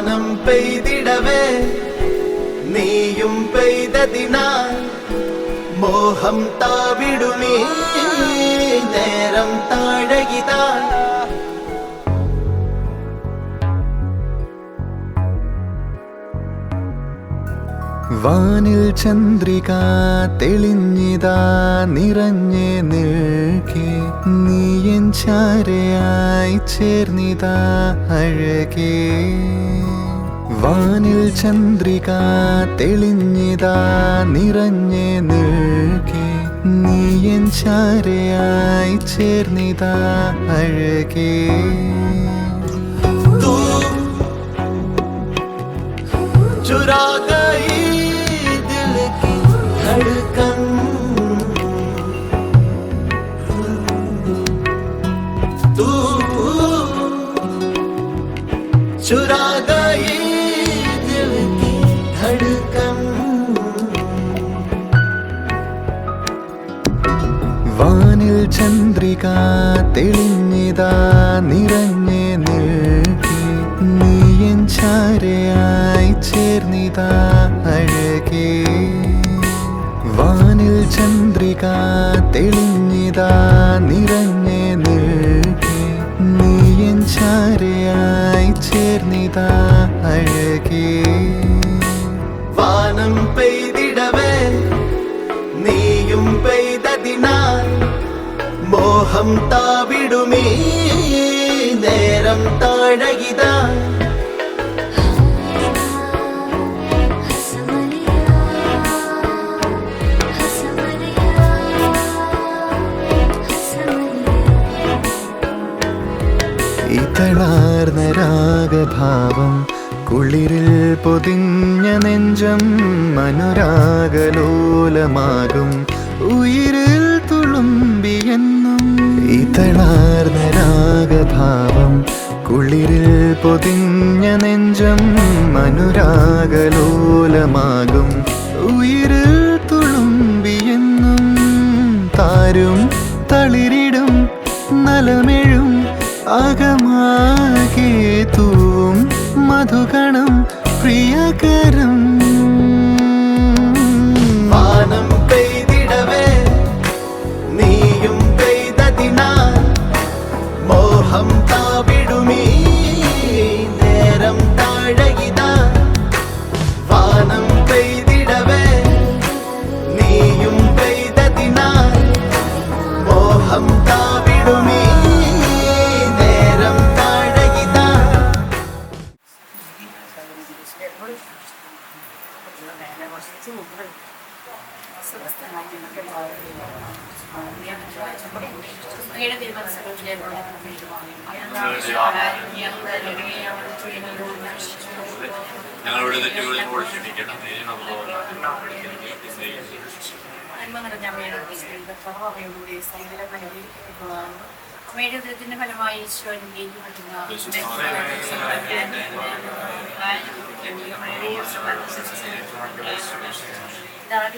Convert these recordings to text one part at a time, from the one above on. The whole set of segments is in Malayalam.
വാനം പെയ്തിടവേ നീയും പെയ്തതിനാൽ മോഹം താവിടുമീ നേരം താഴകിതാ. വാനിൽ ചന്ദ്രിക തെളിഞ്ഞിതാ നിറഞ്ഞേ നിൽക്കേ നീയൻ ചാരയായി ചേർന്നിതാ അഴകേ. വാനിൽ ചന്ദ്രിക തെളിഞ്ഞിതാ നിറഞ്ഞേ നിൽക്കേ നീയൻ ചാരയായി ചേർന്നിതാ അഴകേ. चुरा गई दिल की धड़कन तू चुरा गई दिल की धड़कन. വാനിൽ ചന്ദ്രിക തെളിഞ്ഞിതാ നിറഞ്ഞേ നിൽക്കേ നീയൻ ചാരയായി ചേർന്നിതാ അഴകേ. വാനിൽ ചന്ദ്രിക തെളിഞ്ഞിതാ നിറഞ്ഞേ നിൽക്കേ നീയൻ ചാരയായി ചേർന്നിതാ അഴകേ. വാനം പെയ്തിടവേ നീയും പെയ്തതിനാൽ മോഹം താവിടുമീ നേരം താഴകിതാ. ഇതളാർന്ന രാഗഭാവം കുളിരിൽ പൊതിഞ്ഞ നെഞ്ചം അനുരാഗലോലമാകും ഉയിരിൽ തുളുമ്പിയെന്നും. ഇതളാർന്ന രാഗഭാവം കുളിരിൽ പൊതിഞ്ഞ നെഞ്ചം അനുരാഗലോലമാകും ഉയിരിൽ തുളുമ്പിയെന്നും. താരും തളിരിടും നലമെഴും അകമാകെ തൂവും മധുഗണം പ്രിയകരം. വാനം പെയ്തിടവേ നീയും പെയ്തതിനാൽ മോഹം താവിടുമീ നേരം താഴകിതാ. വാനം പെയ്തിടവേ നീയും പെയ്തതിനാൽ മോഹം താവിടുമീ നേരം താഴകിതാ. ഞങ്ങളുടെ തെറ്റുകളിൽ ക്ഷമിക്കണം. അമ്മയുടെ ഉദരത്തിന്റെ ഫലമായി ഈശോയുടെ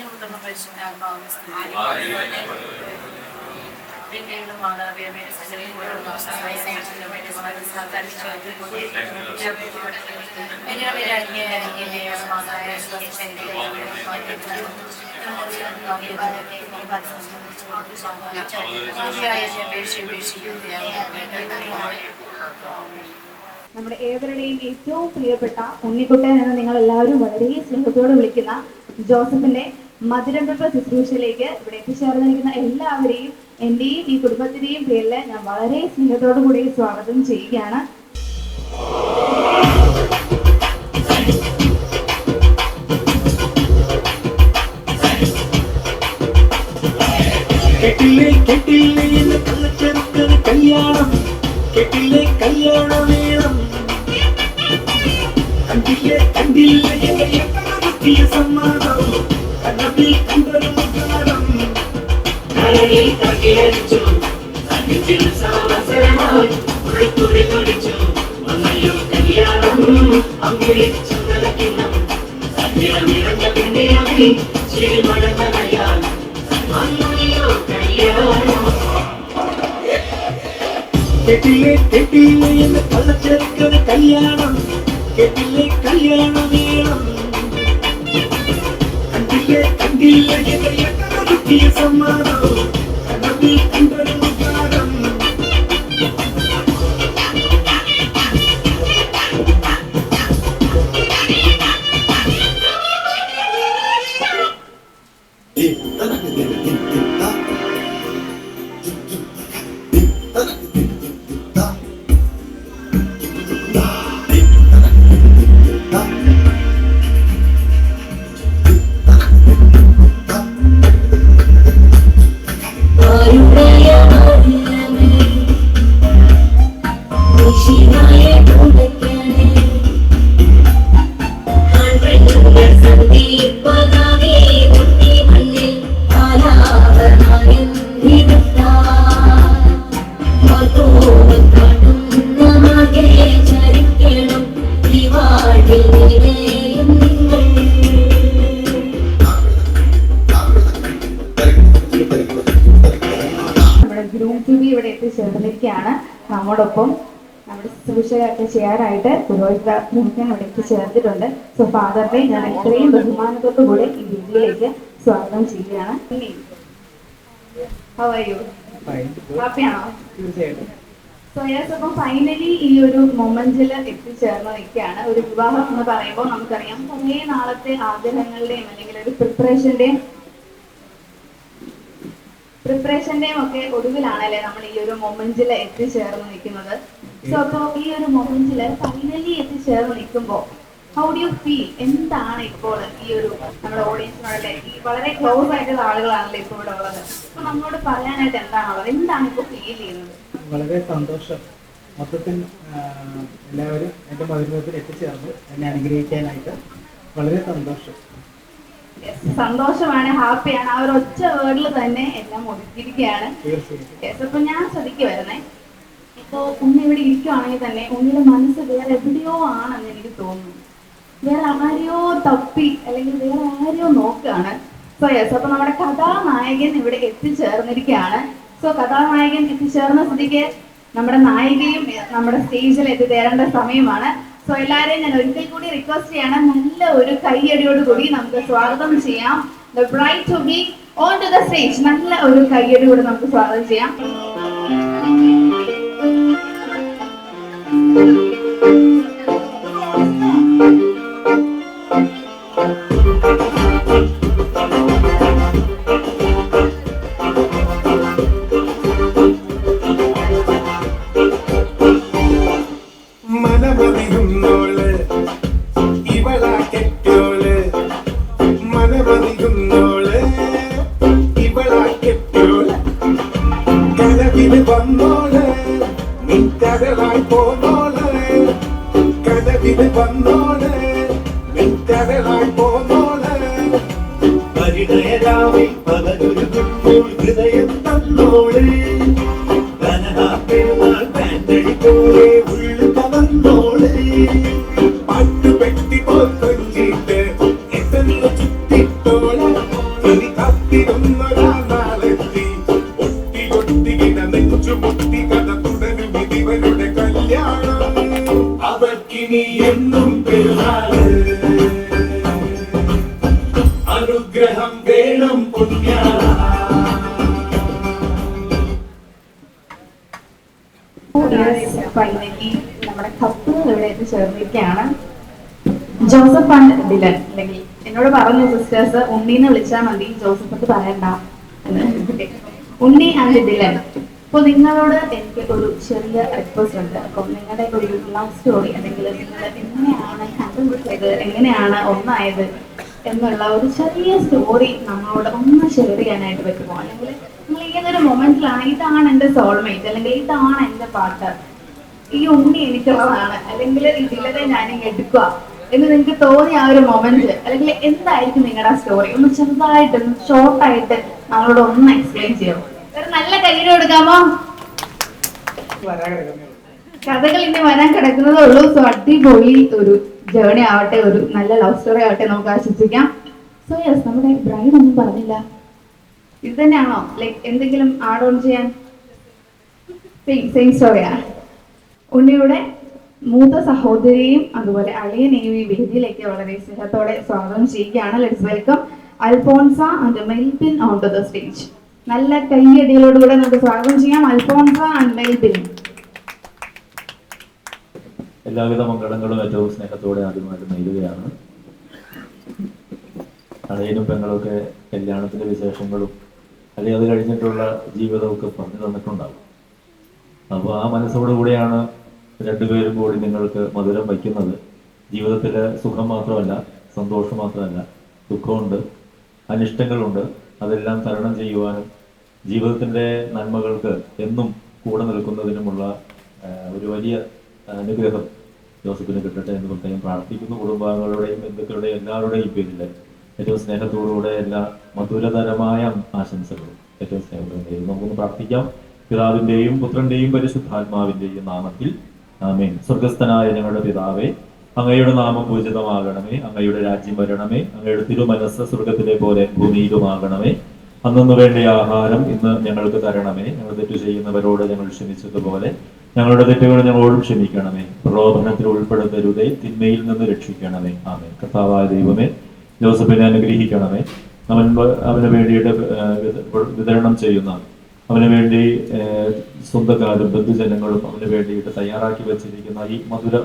മുതിർന്ന പരിശുദ്ധാത്മാവും നമ്മുടെ ഏവരുടെയും ഏറ്റവും പ്രിയപ്പെട്ട ഉണ്ണിക്കുട്ടൻ എന്ന് നിങ്ങൾ എല്ലാവരും വളരെ സ്നേഹത്തോടെ വിളിക്കുന്ന ജോസഫിന്റെ മധുരംപ ശുശ്രൂഷയിലേക്ക് ഇവിടെ എത്തിച്ചേർന്നിരിക്കുന്ന എല്ലാവരെയും എന്റെയും ഈ കുടുംബത്തിന്റെയും പേരിൽ ഞാൻ വളരെ സ്നേഹത്തോടു കൂടി സ്വാഗതം ചെയ്യുകയാണ്. കല്യാണം കെട്ടില്ലേ കല്യാണം വേണം കണ്ടില്ലേ കണ്ടില്ലേ സമ്മാനം കണ്ണത്തിൽ കണ്ടൊരു മുഖാരം കല്യാണം കെട്ടില്ലേ കെട്ടില്ലേ എന്ന് കള്ളച്ചെറുക്കന് കല്യാണം കേട്ടില്ലേ കല്യാണമേളം കണ്ടില്ലേ കണ്ടില്ല എത്രയൊക്കെ സമ്മാനം കണ്ണതിൽ കണ്ടൊരു മുഖാരം ഇവിടെ എത്തിച്ചേർന്നിരിക്കുകയാണ്. നമ്മോടൊപ്പം നമ്മുടെ ശുശ്രൂഷകളൊക്കെ ചെയ്യാനായിട്ട് പുരോഹിതൻ ഇവിടെ എത്തിച്ചേർന്നിട്ടുണ്ട്. സോ ഫാദറിനെ ഞാൻ ഇത്രയും ബഹുമാനത്തോടുകൂടെ ഈ വേദിയിലേക്ക് സ്വാഗതം ചെയ്യുകയാണ്. ഹാപ്പിയാണോ? സോ യെസ്, അപ്പം ഫൈനലി ഈ ഒരു മൊമെന്റിൽ എത്തിച്ചേർന്ന് നിൽക്കുകയാണ്. ഒരു വിവാഹം എന്ന് പറയുമ്പോൾ നമുക്കറിയാം കുറേ നാളത്തെ ആഗ്രഹങ്ങളുടെയും അല്ലെങ്കിൽ ഒരു പ്രിപ്പറേഷന്റെയും ഒക്കെ ഒടുവിലാണല്ലേ നമ്മൾ ഈ ഒരു മൊമെന്റിൽ എത്തിച്ചേർന്ന് നിൽക്കുന്നത്. സോ അപ്പോൾ ഈ ഒരു മൊമെന്റിൽ ഫൈനലി എത്തിച്ചേർന്ന് നിൽക്കുമ്പോൾ ഹൗ ഡു യു ഫീൽ? എന്താണ് ഇപ്പോൾ ഈ ഒരു നമ്മുടെ ഓഡിയൻസിനോടല്ലേ, ഈ വളരെ ക്ലോസ് ആയിട്ടുള്ള ആളുകളാണല്ലോ ഇപ്പോൾ ഇവിടെ ഉള്ളത്. അപ്പൊ നമ്മളോട് പറയാനായിട്ട് എന്താണുള്ളത്? എന്താണ് ഇപ്പോൾ ഫീൽ ചെയ്യുന്നത്? വളരെ സന്തോഷം. മൊത്തത്തിൽ എല്ലാവരും എൻ്റെ മധുരത്തിൽ എത്തിച്ചേർന്ന് എന്നെ അനുഗ്രഹിക്കാനായിട്ട് വളരെ സന്തോഷം. സന്തോഷമാണ്, ഹാപ്പിയാണ്. ആ ഒരു ഒറ്റ വേർഡിൽ തന്നെ എല്ലാം ഒതുക്കിയിരിക്കുകയാണ്. അപ്പൊ ഞാൻ ശ്രദ്ധിക്ക് വരുന്നേ, ഇപ്പൊ ഉണ്ണി ഇവിടെ ഇരിക്കുവാണെങ്കിൽ തന്നെ ഉണ്ണിയുടെ മനസ്സ് വേറെ എവിടെയോ ആണെന്ന് എനിക്ക് തോന്നുന്നു. വേറെ ആരെയോ തപ്പി അല്ലെങ്കിൽ വേറെ ആരെയോ നോക്കുകയാണ്. സോ യെസ്, അപ്പൊ നമ്മുടെ കഥാനായകൻ ഇവിടെ എത്തിച്ചേർന്നിരിക്കുകയാണ്. സോ കഥാനായകൻ എത്തിച്ചേർന്ന സ്ഥിതിക്ക് നമ്മുടെ നായികയും നമ്മുടെ സ്റ്റേജിൽ എത്തിച്ചേരേണ്ട സമയമാണ്. സോ എല്ലാവരെയും ഞാൻ ഒരിക്കൽ കൂടി റിക്വസ്റ്റ് ചെയ്യണം, നല്ല ഒരു കയ്യടിയോട് കൂടി നമുക്ക് സ്വാഗതം ചെയ്യാം the bride to be onto the stage. നല്ല ഒരു കയ്യടി കൂടി നമുക്ക് സ്വാഗതം ചെയ്യാം. മനമതിരുന്നോള് ഇവളാ കെട്ടോള്, മനമതിരുന്നോള് ഇവളാ കെട്ടോള്, കനവില് വന്നോള് നിൻകരളായി പോന്നോള്, കനവില് വന്നോള് നിൻകരളായി പോന്നോള്, പരിണയരാവിൽ പകലൊരുങ്ങുമ്പോൾ ഹൃദയം തന്നോള്, കനകാ പെരുന്നാൾ പാൻഡടിക്കോളെ ഉള്ളു കവർന്നോള്, പാട്ടുപെട്ടി പോക്കൊഞ്ചിട്ട് എത്തന്നു ചുറ്റിട്ടോള്, ഇനി കാത്തിരുന്നൊരാ നാളെത്തി ഒട്ടി ഒട്ടികിട നെഞ്ചു മുട്ടി കഥ തുടരും ഇതിവരുടെ കല്യാണം, അവർക്കിനി എന്നും പെരുന്നാള്, അനുഗ്രഹം വേണം പുണ്യ. ഫൈനലി നമ്മുടെ കപ്പിൾ ഇവിടെ എത്തിച്ചേർന്നിരിക്കുകയാണ്. ജോസഫ് ആൻഡ് ഡിലൻ, അല്ലെങ്കിൽ എന്നോട് പറഞ്ഞു സിസ്റ്റേഴ്സ് ഉണ്ണീന്ന് വിളിച്ചാൽ മതി, ജോസഫ് പറയണ്ട എന്ന്. ഉണ്ണി ആൻഡ് ഡിലൻ, അപ്പോൾ നിങ്ങളോട് എനിക്ക് ഒരു ചെറിയ റിക്വസ്റ്റ് ഉണ്ട്. അപ്പം നിങ്ങളുടെ ഒരു ലവ് സ്റ്റോറി അല്ലെങ്കിൽ നിങ്ങൾ എങ്ങനെയാണ് കണ്ടുപിടിച്ചത്, എങ്ങനെയാണ് ഒന്നായത് എന്നുള്ള ഒരു ചെറിയ സ്റ്റോറി നമ്മളോട് ഒന്ന് ഷെയർ ചെയ്യാനായിട്ട് പറ്റുമോ? അല്ലെങ്കിൽ നിങ്ങൾ ഇങ്ങനൊരു മൊമെന്റിലാണ് ഇതാണ് എൻ്റെ സോൾമേറ്റ് അല്ലെങ്കിൽ ഇതാണ് എൻ്റെ പാർട്ട്ണർ, ഈ ഉണ്ണി എനിക്കുള്ളതാണ് അല്ലെങ്കിൽ ഇതിലതെ ഞാൻ എടുക്കുക എന്ന് നിങ്ങൾക്ക് തോന്നിയ ആ ഒരു മൊമെന്റ്, അല്ലെങ്കിൽ എന്തായിരിക്കും നിങ്ങളുടെ ആ സ്റ്റോറി? ഒന്ന് ചെറുതായിട്ട് ഷോർട്ടായിട്ട് നമ്മളോട് ഒന്ന് എക്സ്പ്ലെയിൻ ചെയ്യാമോ? ഒരു നല്ല കയ്യിൽ കൊടുക്കാമോ? കഥകൾ ഇനി വരാൻ കിടക്കുന്നതേ ഉള്ളൂ. സോ അടിപൊളി ഒരു ജേർണി ആവട്ടെ, ഒരു നല്ല ലവ് സ്റ്റോറി ആവട്ടെ, നമുക്ക് ആശ്വസിക്കാം. സോ യെസ്, നമ്മുടെ ബ്രൈഡ് ഒന്നും പറഞ്ഞില്ല. ഇത് തന്നെയാണോ ലൈക്ക് എന്തെങ്കിലും ആഡ് ഓൺ ചെയ്യാൻ? സെയിം സ്റ്റോറിയാ. ഉണ്ണിയുടെ മൂത്ത സഹോദരിയും അതുപോലെ അളിയനെയും ഈ വേദിയിലേക്ക് വളരെ സ്നേഹത്തോടെ സ്വാഗതം ചെയ്യുകയാണ്. Let's welcome Alphonsa and Melbin on to the stage. നല്ല കൈയടികളോടുകൂടെ നമുക്ക് സ്വാഗതം ചെയ്യാം അൽഫോൺസ ആൻഡ് മെൽബിൻ. എല്ലാവിധ മംഗളങ്ങളും ഏറ്റവും സ്നേഹത്തോടെ ആദ്യമായിട്ട് നേരുകയാണ്. അളയനും പെങ്ങളൊക്കെ കല്യാണത്തിന്റെ വിശേഷങ്ങളും അല്ലെങ്കിൽ അത് കഴിഞ്ഞിട്ടുള്ള ജീവിതമൊക്കെ പറഞ്ഞു തന്നിട്ടുണ്ടാവും. അപ്പോൾ ആ മനസ്സോടുകൂടിയാണ് രണ്ടുപേരും കൂടി നിങ്ങൾക്ക് മധുരം വയ്ക്കുന്നത്. ജീവിതത്തിലെ സുഖം മാത്രമല്ല, സന്തോഷം മാത്രമല്ല, ദുഃഖമുണ്ട്, അനിഷ്ടങ്ങളുണ്ട്. അതെല്ലാം തരണം ചെയ്യുവാനും ജീവിതത്തിൻ്റെ നന്മകൾക്ക് എന്നും കൂടെ നിൽക്കുന്നതിനുമുള്ള ഒരു വലിയ അനുഗ്രഹം ജോസഫിന് കിട്ടട്ടെ എന്ന് പ്രത്യേകം പ്രാർത്ഥിക്കുന്നു. കുടുംബാംഗങ്ങളുടെയും ബന്ധുക്കളുടെയും എല്ലാവരുടെയും പേരിൽ ഏറ്റവും സ്നേഹത്തോടുകൂടെ എല്ലാ മധുരതരമായ ആശംസകളും ഏറ്റവും സ്നേഹത്തോടെ നമുക്കൊന്ന് പ്രാർത്ഥിക്കാം. പിതാവിൻ്റെയും പുത്രൻ്റെയും പരിശുദ്ധാത്മാവിൻ്റെയും നാമത്തിൽ ആമേൻ. സ്വർഗസ്ഥനായ ഞങ്ങളുടെ പിതാവേ, അങ്ങയുടെ നാമം പൂജിതമാകണമേ. അങ്ങയുടെ രാജ്യം വരണമേ. അങ്ങയുടെ തിരുമനസ്സ് സ്വർഗത്തിലെ പോലെ ഭൂമിയിലുമാകണമേ. അന്നു വേണ്ട ആഹാരം ഇന്ന് ഞങ്ങൾക്ക് തരണമേ. ഞങ്ങൾ തെറ്റു ചെയ്യുന്നവരോട് ഞങ്ങൾ ക്ഷമിച്ചതുപോലെ ഞങ്ങളുടെ തെറ്റുകൾ ഞങ്ങളോടും ക്ഷമിക്കണമേ. പ്രലോഭനത്തിൽ ഉൾപ്പെടുത്തരുതേ, തിന്മയിൽ നിന്ന് രക്ഷിക്കണമേ. ആമേൻ. കർത്താവായ ദൈവമേ, ജോസഫിനെ അനുഗ്രഹിക്കണമേ. അവന് വേണ്ടിയിട്ട് വിതരണം ചെയ്യുന്ന, അവന് വേണ്ടി സ്വന്തക്കാരും ബന്ധുജനങ്ങളും അവന് വേണ്ടിയിട്ട് തയ്യാറാക്കി വെച്ചിരിക്കുന്ന ഈ മധുര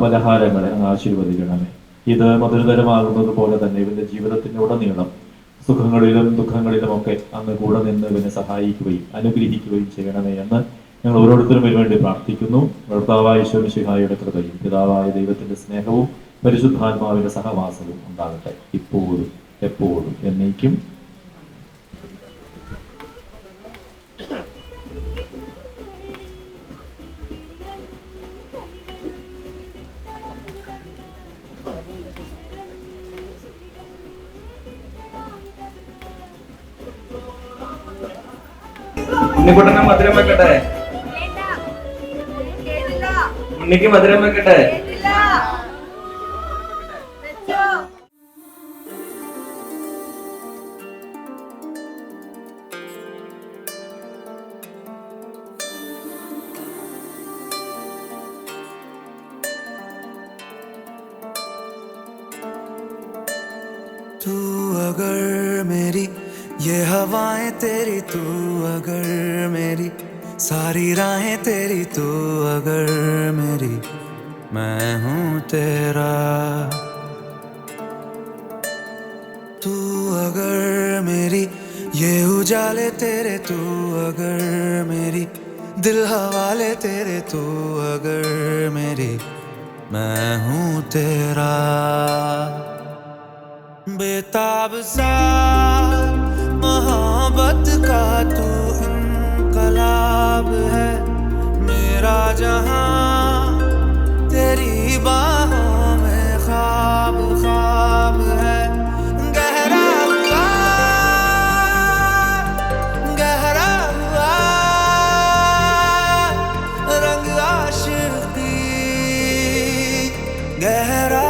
പലഹാരങ്ങളെ അങ്ങ് ആശീർവദിക്കണമേ. ഇത് മധുരതരമാകുന്നത് പോലെ തന്നെ ഇവന്റെ ജീവിതത്തിന്റെ ഉടനീളം സുഖങ്ങളിലും ദുഃഖങ്ങളിലുമൊക്കെ അങ്ങ് കൂടെ നിന്ന് ഇവനെ സഹായിക്കുകയും അനുഗ്രഹിക്കുകയും ചെയ്യണമേ എന്ന് ഞങ്ങൾ ഓരോരുത്തരും വേണ്ടി പ്രാർത്ഥിക്കുന്നു. കർത്താവായ ഈശോമിശിഹായുടെ കൃപയും പിതാവായ ദൈവത്തിന്റെ സ്നേഹവും പരിശുദ്ധാത്മാവിന്റെ സഹവാസവും ഉണ്ടാകട്ടെ, ഇപ്പോഴും എപ്പോഴും എന്നേക്കും. ഉണ്ണിക്കുട്ടനെ മധുരം വെക്കട്ടെ. ഉണ്ണിക്ക് മധുരം വെക്കട്ടെ. तू अगर मेरी ये हवाएं तेरी, तू अगर मेरी सारी राहें तेरी, तू अगर मेरी मैं हूँ तेरा. तू अगर मेरी ये उजाले तेरे, तू अगर मेरी दिल हवाले तेरे, तू अगर मेरी मैं हूँ तेरा. बेताब सा मोहब्बत का तू इनकलाब है. मेरा जहां तेरी बाहों में ख्वाब ख्वाब है. गहरा हुआ रंग आशिकी, गहरा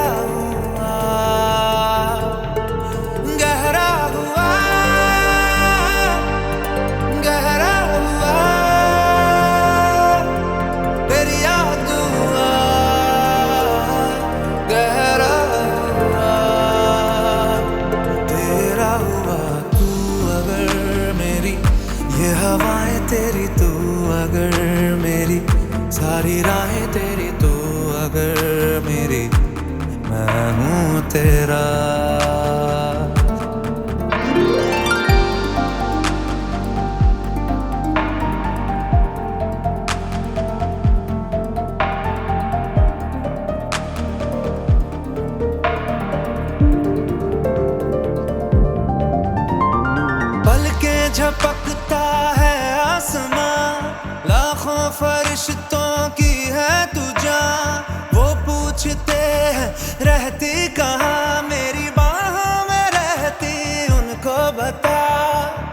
तेरी, तू अगर मेरी सारी राहें तेरी, तू अगर मेरी मैं हूँ तेरा. पलके झपकता है आसमां, लाखों फरिश्तों की है तू जान. वो पूछते हैं रहती कहाँ, मेरी बाहों में रहती उनको बता.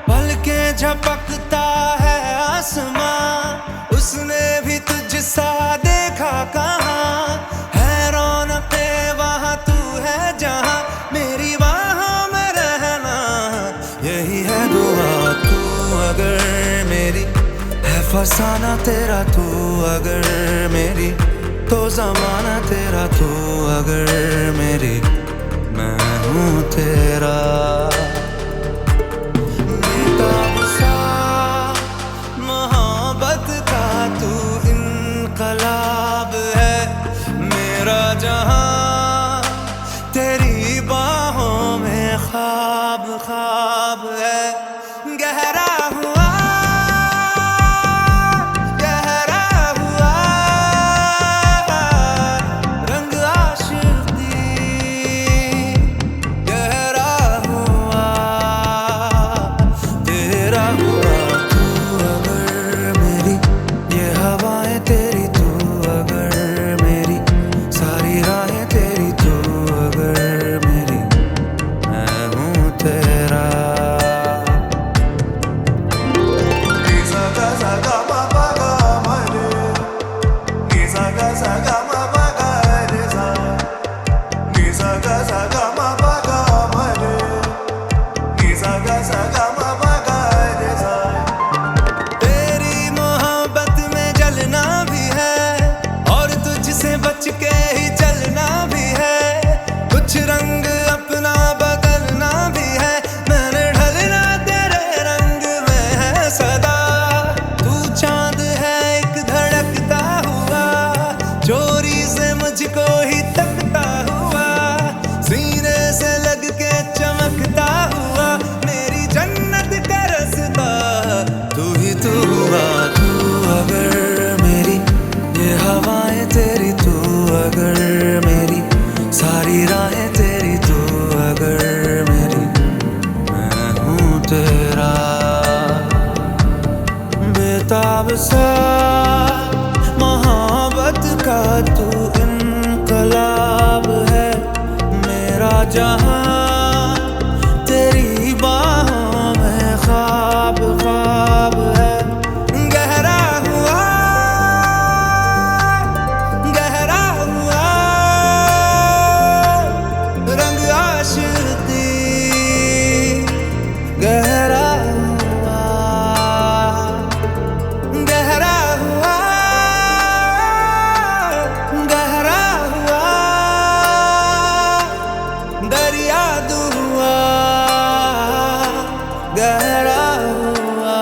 पलके झपकता है आसमां, उसने भी तुझसा देखा कहाँ. है रौनक़े वहाँ तू है जहाँ, मेरी बाहों में रहना यही है दुआ. तू अगर मेरी है फसाना तेरा, तू अगर मेरी तो जमाना तेरा तू अगर मेरी मैं हूँ तेरा बेताब सा मोहब्बत का तू इनकलाब है मेरा जहां तेरी बाहों में ख्वाब ख्वाब है गहरा हुआ रंग आशिकी गहरा हुआ तेरा हुआ तू अगर मेरी ये हवाएं तेरी तू अगर मेरी सारी राहें तेरी तू अगर मेरी मैं हूँ तेरा तेरी मोहब्बत में जलना भी है और तुझसे बच के ही चलना भी है कुछ रंग अपना बदलना भी है मैंने ढलना तेरे रंग में है सदा तू चांद है एक धड़कता हुआ चोरी से मुझको ही तकता हुआ सीने से लग के चमकता हुआ मेरी जन्नत का रास्ता तू ही तू हुआ तू अगर मेरी ये हवाएं तेरी तू अगर मेरी सारी राहें तेरी तू अगर मेरी मैं हूँ तेरा बेताब सा मोहब्बत का तू इनकलाब है मेरा जहां तेरी बाहों में ख्वाब ख्वाब है गहरा हुआ रंग आशिकी गहरा हुआ गहरा हुआ दरिया दुआ गहरा हुआ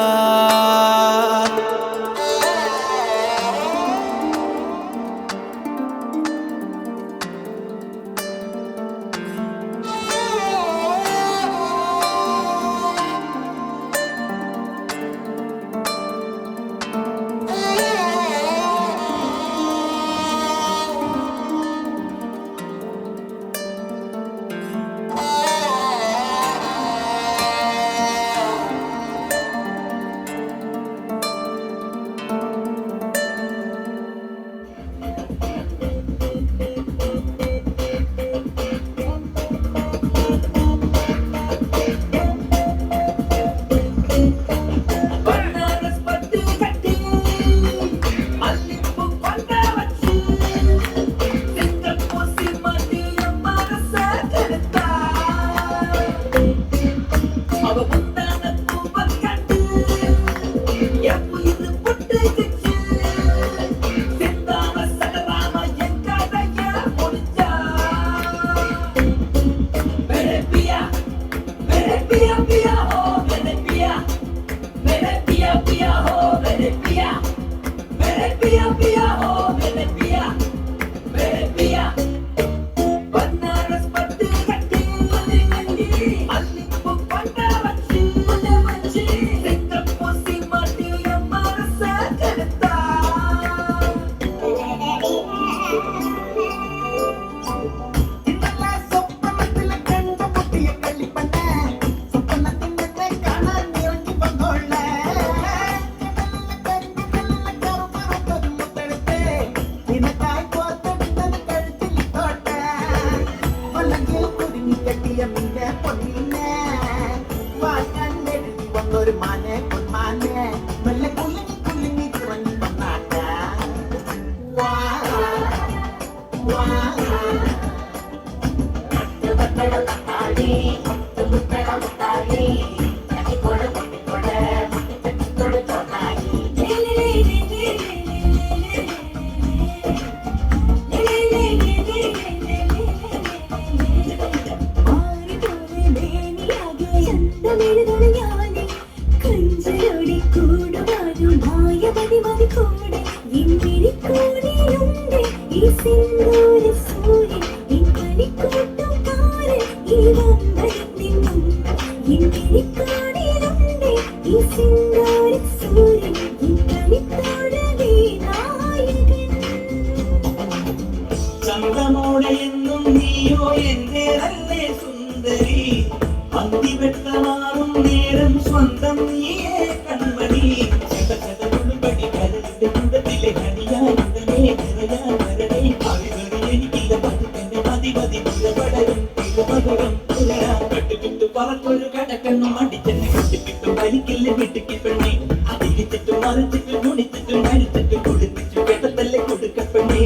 മറിച്ചിട്ട് മുടിച്ചിട്ട് മരിച്ചിട്ട് കുടിപ്പിച്ചു കേട്ടതല്ലേ കൊടുക്കപ്പെണ്ണേ.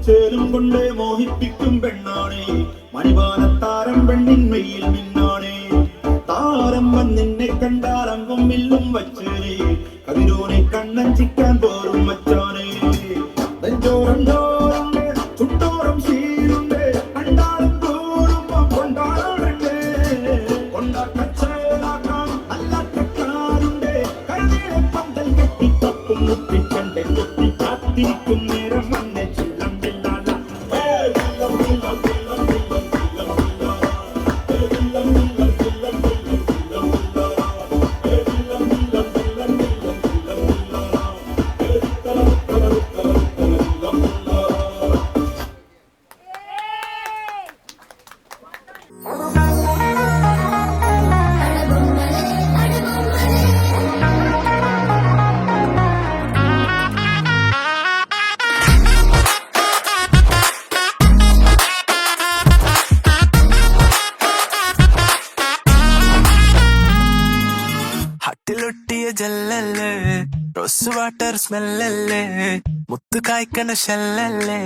ചേലും കൊണ്ടേ മോഹിപ്പിക്കും പെണ്ണാണേ, മണിവാനത്താരം പെണ്ണിൻ മെയ്യിൽ മിന്നാണേ. താരം വന്നിന്നെ കണ്ടാൽ അങ്കും മില്ലും വച്ചേനെ, കതിരോനെ കണ്ണഞ്ചിക്കാൻ പോരും മച്ചാനേ. നെഞ്ചോരം ചോറുണ്ട്, ചുട്ടോരം ശീലുണ്ട്, കണ്ടാലും തോറുമ്പോ കൊണ്ടാടണ്ടേ. കൊണ്ടാക്കച്ചേലാക്കാം നല്ല കക്കാരുണ്ട്, കരുതിയെ പന്തൽ കെട്ടി തപ്പും മുട്ടിക്കണ്ടേ കൊത്തി കാത്തിരിക്കും നേരം വന്നേ ചില്ലം ചില്ലാല. ഹട്ടിലൊട്ടിയ ജല്ലല്ലേ, റോസ് വാട്ടർ സ്മെല്ലല്ലേ, മുത്ത് കായ്ക്കണ ഷെല്ലല്ലേ,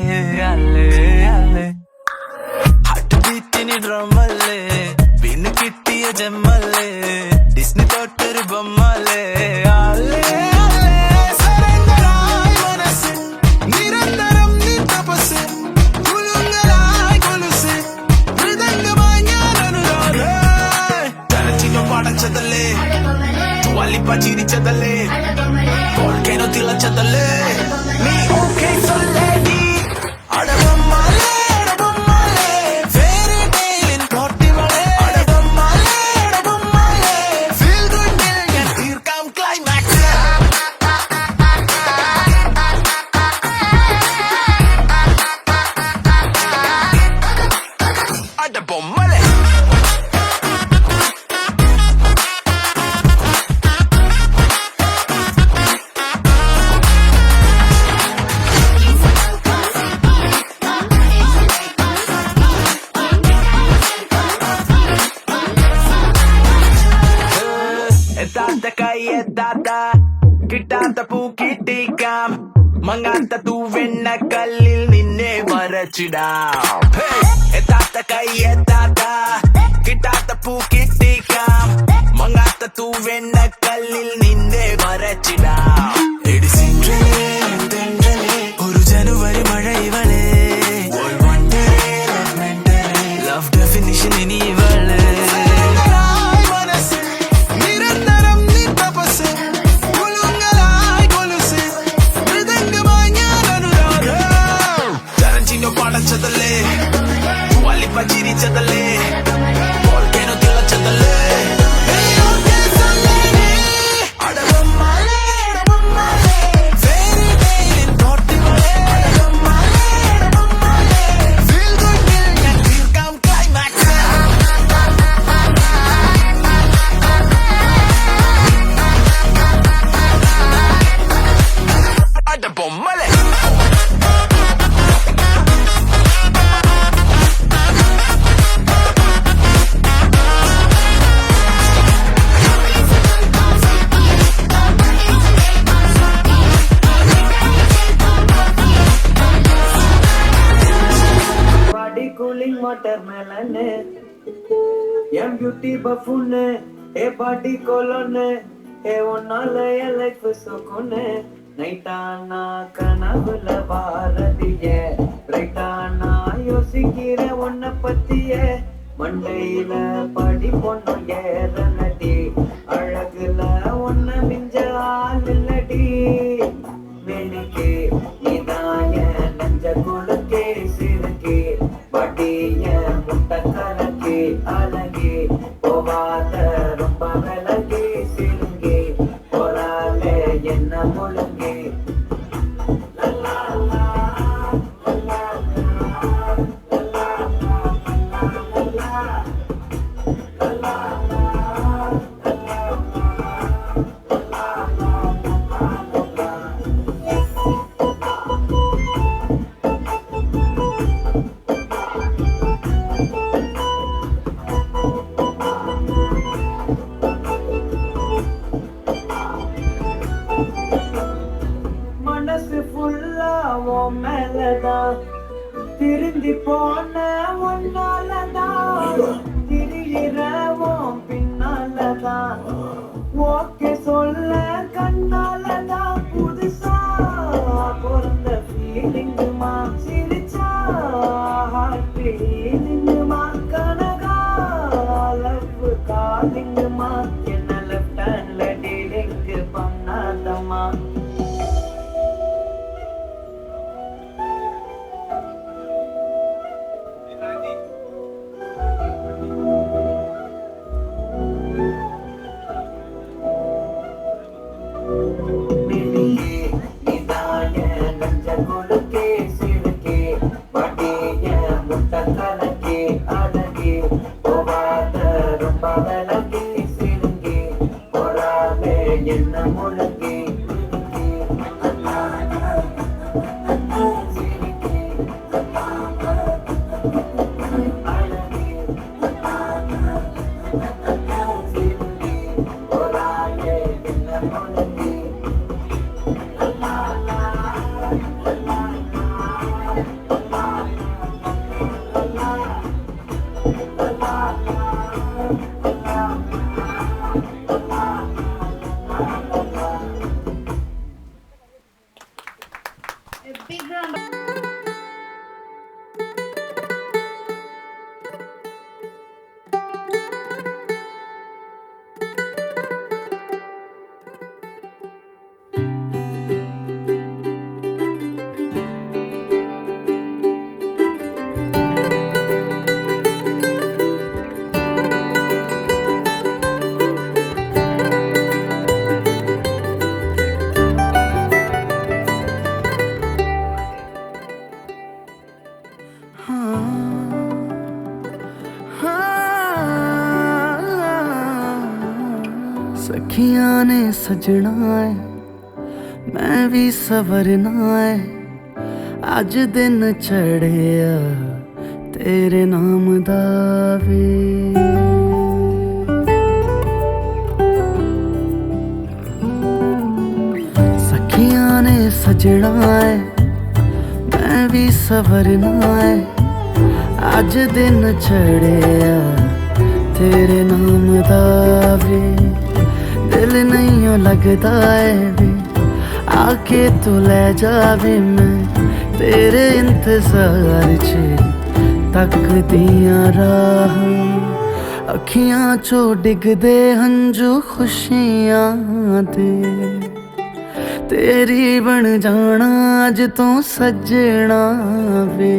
അല്ലേ അല്ലേ. ഹാർട്ട് ബീറ്റിന് ഡ്രമല്ലേ, വീണ് കിട്ടിയ ജമ്മല്ലേ, ഡിസ്നി തൊട്ടൊരു ബൊമ്മല്ലേ, അല്ലേ അല്ലേ. സറണ്ടറായി മനസ്സിൻ നിരന്തരം നീ തപസ്സിൻ, കുലുങ്ങലായി കൊലുസിൻ മൃദംഗമായി ഞാൻ അനുരാഗേ. തലച്ചിനും പടച്ചതല്ലേ, വലിപ്പ ചിരിച്ചതല്ലേ, വോൾക്കേനോ തിളച്ചതല്ലേ, നീ ഓക്കേ സൊല്ലേടി. അടവമ്മാലേ അടവമ്മാലേ, ഫെയറി ടെയിലിൻ കോട്ടിവളേ. അടവമ്മാലേ അടവമ്മാലേ, ഫീൽ ഗുഡിൽ ഞാൻ തീർക്കാം ക്ലൈമാക്സ്. അടവമ്മാലേ. എത്താത്ത കൈ എത്താത്ത, കിട്ടാത്ത പൂ കിട്ടിക്കാം, മങ്ങാത്ത തൂവെണ്ണ കല്ലിൽ നിന്നെ വരച്ചിടാം. എത്താത്ത കൈ എത്താത്ത, കിട്ടാത്ത പൂ കിട്ടിക്കാം, മങ്ങാത്ത തൂവെണ്ണ കല്ലിൽ നിന്നെ വരച്ചിടാം. ഒരു ജനുവരി മഴ ഇവളെ, ലവ് ഡെഫിനിഷൻ ഇനി ഇവളെ. പടച്ചതല്ലേ, വലിപ്പ ചിരിച്ചതല്ലേ, വോൾക്കേനോ തിളച്ചതല്ലേ, അടവമ്മാലേ അടവമ്മാലേ, ഫെയറി ടെയിലിൻ കോട്ടിവളേ. അടവമ്മാലേ അടവമ്മാലേ, ഫീൽ ഗുഡിൽ ഞാൻ തീർക്കാം ക്ലൈമാക്സ്. അടവമ്മാലേ. కూలింగ్ వాటర్ మెలన్, ఎం బ్యూటీ బఫూన్, ఏ బాడీ కోలోన్, ఏ ఒన్నాల ఏ లైఫ్ సోకోన్. நைட்டானா கனவுல பாரதிய, ரைட்டானா யோசிக்கிற உன்னை பத்திய, மண்டையில படி பொண்ணு ஏறனடி அழகுல ஒன்ன மிஞ்ச ஆள் இல்லடி மெனிக்கு இதாய நெஞ்ச குலுக்கே சிறுக்கி படிய முட்டை கலக்கி அழகி போவாத ரொம்ப விலகி சிறுங்கி போறாலே என்ன முழுங்கி மனசு ஃபுல்லா உன் மேலதான் திருந்தி போன ஒன்னாலதான் திரியிறவும் பின்னாலதான் ஓகே சொல்ல கண்ணாலதான் புதுசா பிறந்த ஃபீலிங்குமா சிரிச்சா ஹார்ட் ஃபீலிங்குமா கனகா லவ் காலிங்குமா என்ன லெஃப்ட் ஹேண்ட்ல டீலிங் பண்ணாதம்மா सखियां ने सजना है मैं भी सवरना है अज दिन चढ़िया तेरे नाम दा वे सखियां ने सजना है मैं भी सवरना है अज दिन चढ़िया तेरे नाम दा वे दिल नहीं लगता है वे आके तू ले जावे मैं तेरे इंतजार च तक दिया राह अखियां चो डिगदे हंजू खुशियां दे तेरी बन जाना अज तो सजना वे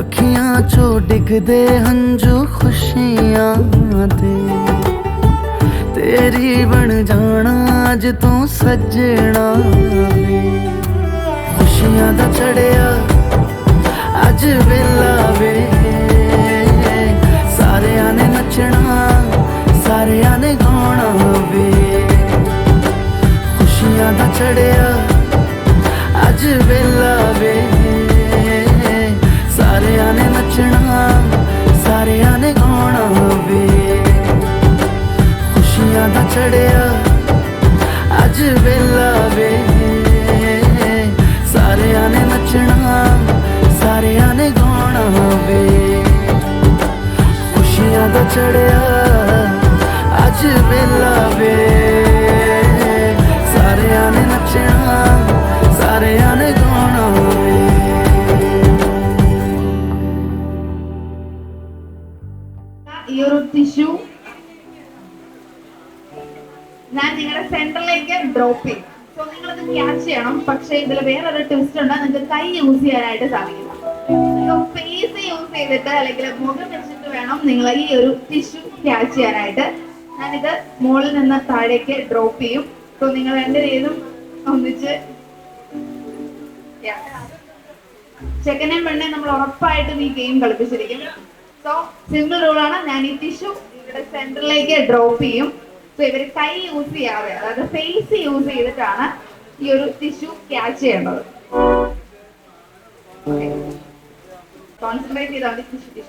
अखियां चो डिगदे हंजू खुशियां दे तेरी बन जाना अज तो सजना वे खुशियां दा चढ़िया अज वेला वे सारियां ने नचना सारियां ने गाना वे खुशियां दा चढ़िया अज वेला वे सारियां ने नचना सारियां ने गाना वे खुशियां दा चढ़िया अज वेला वे सारियां ने नचना सारियां ने गाना वे खुशियां दा चढ़िया अज वेला वे सारियां ने नचना सारियां ने गाना वे ഞാൻ നിങ്ങളുടെ സെന്ററിലേക്ക് ഡ്രോപ്പ് ചെയ്യും. സോ നിങ്ങളത് ക്യാച്ച് ചെയ്യണം. പക്ഷെ ഇതിൽ വേറൊരു ട്വിസ്റ്റ് ഉണ്ട്, നിങ്ങൾക്ക് കൈ യൂസ് ചെയ്യാനായിട്ട് സാധിക്കില്ല. സോ ഫേസ് യൂസ് ചെയ്തിട്ട് അല്ലെങ്കിൽ മുഖം വെച്ചിട്ട് വേണം നിങ്ങൾ ഈ ഒരു ടിഷ്യൂ ക്യാച്ച് ചെയ്യാനായിട്ട്. ഞാനിത് മുകളിൽ നിന്ന് താഴേക്ക് ഡ്രോപ്പ് ചെയ്യും. സോ നിങ്ങൾ രണ്ടുപേരും ഒന്നിച്ച് ചെക്കനെയും പെണ്ണെ നമ്മൾ ഉറപ്പായിട്ടും ഈ ഗെയിം കളിപ്പിച്ചിരിക്കും. സോ സിമ്പിൾ റൂളാണ്. ഞാൻ ഈ ടിഷ്യൂ ഇവിടെ സെന്ററിലേക്ക് ഡ്രോപ്പ് ചെയ്യും. സോ ഇവര് കൈ യൂസ് ചെയ്യാതെ, അതായത് ഫേസ് യൂസ് ചെയ്തിട്ടാണ് ഈ ഒരു ടിഷ്യൂ ക്യാച്ച് ചെയ്യേണ്ടത്. കോൺസെൻട്രേറ്റ് ചെയ്താൽ മതി. ടിഷ്യൂ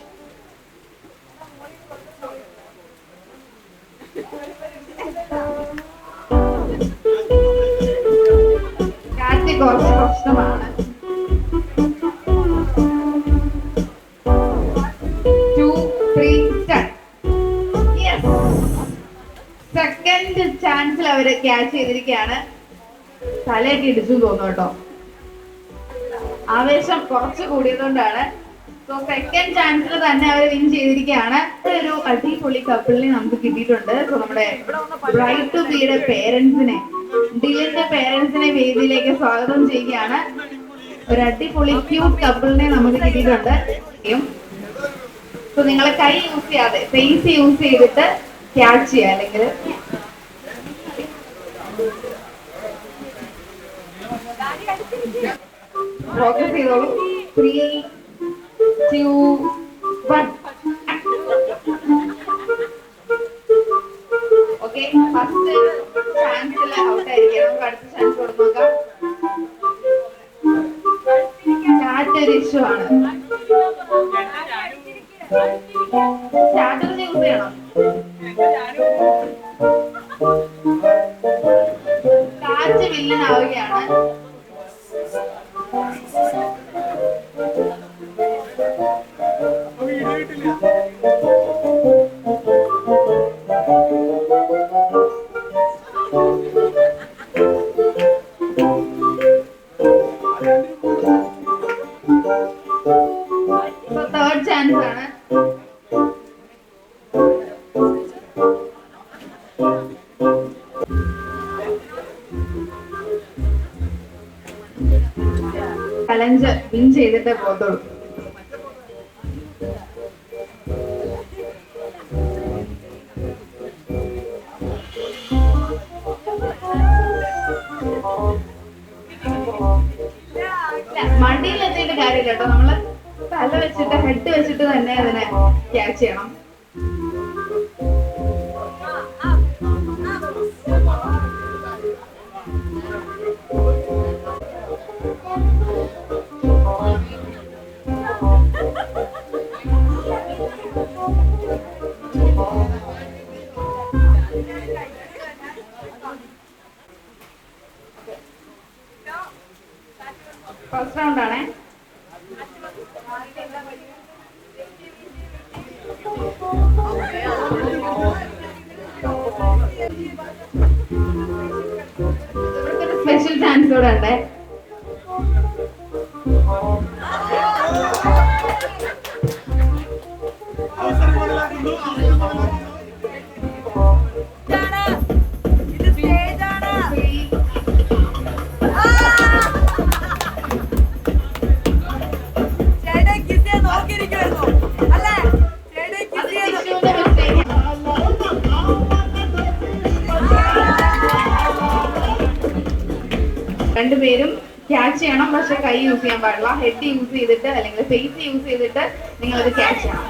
കാറ്റ് കുറച്ച് പ്രശ്നമാണ്. 2, 3 start. Yes. സെക്കൻഡ് ചാൻസിൽ അവര് ക്യാച്ച് ചെയ്തിരിക്കുകയാണ്. തലയൊക്കെ ഇടിച്ചു തോന്നുന്നു കേട്ടോ, ആവേശം കുറച്ച് കൂടിയതുകൊണ്ടാണ്. സോ സെക്കൻഡ് ചാൻസിൽ തന്നെ അവർ വിൻ ചെയ്തിരിക്കുകയാണ്. ഒരു അടിപൊളി കപ്പിളിനെ നമുക്ക് കിട്ടിയിട്ടുണ്ട്. സോ നമ്മുടെ ബ്രൈഡ് ടു ബിയുടെ പേരൻസിനെ, ഡിലിന്റെ പേരൻസിനെ വേദിയിലേക്ക് സ്വാഗതം ചെയ്യുകയാണ്. ഒരു അടിപൊളി ക്യൂട്ട് കപ്പിളിനെ നമുക്ക് കിട്ടിയിട്ടുണ്ട്. സോ നിങ്ങളെ കൈ യൂസ് ചെയ്യാതെ ഫേസ് യൂസ് ചെയ്തിട്ട് ക്യാച്ച് ചെയ്യുക. അല്ലെങ്കിൽ ഫോക്കസ് ചെയ്തോളൂ. 3, 2, 1. ഓക്കെ, ഫസ്റ്റ് ചാൻസിൽ ഔട്ട് ആയിരിക്കും. നമുക്ക് അടുത്ത ചാൻസ് കൊടുത്തു നോക്കാം. ചാറ്റ് ഒരു ഇഷ്യൂ ആണ്. ചാറ്റർ യൂസ് ചെയ്യണം. കാറ്റ് വില്ലനാവുകയാണ്. തേർഡ് ചാൻസ് ആണ്. ചലഞ്ച് വിൻ ചെയ്തിട്ടേ പോകത്തുള്ളൂ. മടിയിൽ എത്തിയിട്ട് കാര്യമില്ല കേട്ടോ, നമ്മള് തല വെച്ചിട്ട് ഹെഡ് വെച്ചിട്ട് തന്നെ അതിനെ ക്യാച്ച് ചെയ്യണം. ഫസ്റ്റ് റൗണ്ട് ആണേ. സ്പെഷ്യൽ ചാൻസ് കൂടെ ഉണ്ടേ. രണ്ടുപേരും ക്യാച്ച് ചെയ്യണം, പക്ഷെ കൈ യൂസ് ചെയ്യാൻ പാടില്ല. ഹെഡ് യൂസ് ചെയ്തിട്ട് അല്ലെങ്കിൽ ഫേസ് യൂസ് ചെയ്തിട്ട് നിങ്ങളത് ക്യാച്ച് ചെയ്യണം.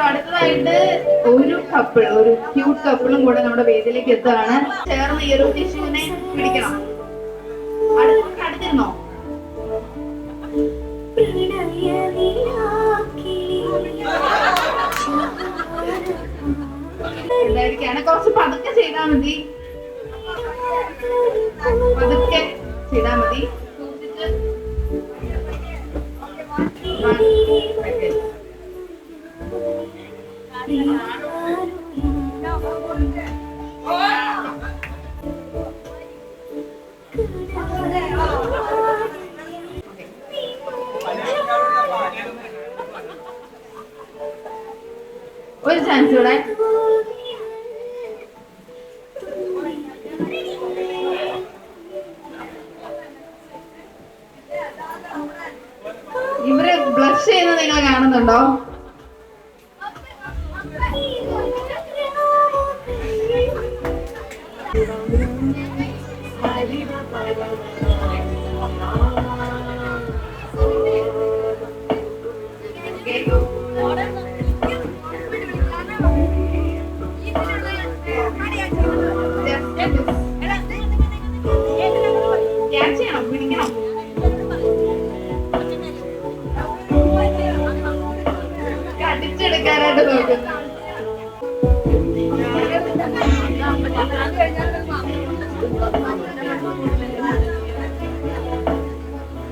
അടുത്തതായിട്ട് ഒരു കപ്പിൾ, ഒരു ക്യൂട്ട് കപ്പിളും കൂടെ നമ്മുടെ വേദിയിലേക്ക് എത്തുകയാണ്. ചേർന്ന് ഈ ഒരു ടിഷ്യൂവിനെ പിടിക്കണം. അടുത്തിരുന്നോ? എന്തായിരിക്കാണ്, കുറച്ച് പതുക്കെ ചെയ്താൽ മതി. പതുക്കെ ചെയ്താൽ മതി. ചാൻസ് കൂടെ. ഇവര് ബ്ലഷ് ചെയ്യുന്നത് നിങ്ങൾ കാണുന്നുണ്ടോ? ക്യാച്ച് ചെയ്യണം, പിടിക്കണം. കടിച്ചെടുക്കാനായിട്ട് നോക്കുന്നു.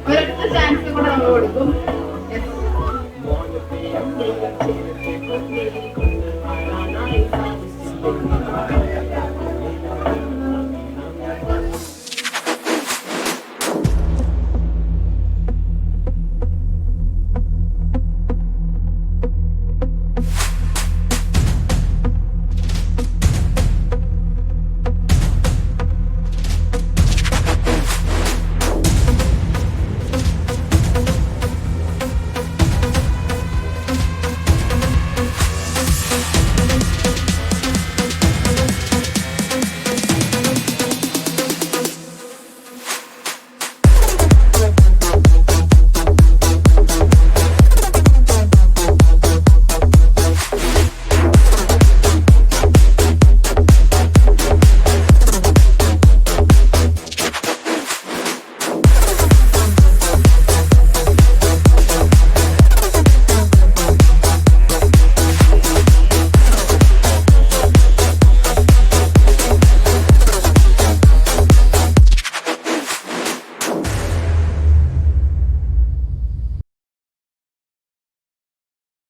ഒരൊറ്റ ചാൻസ് കൂടെ നമ്മൾ കൊടുക്കും.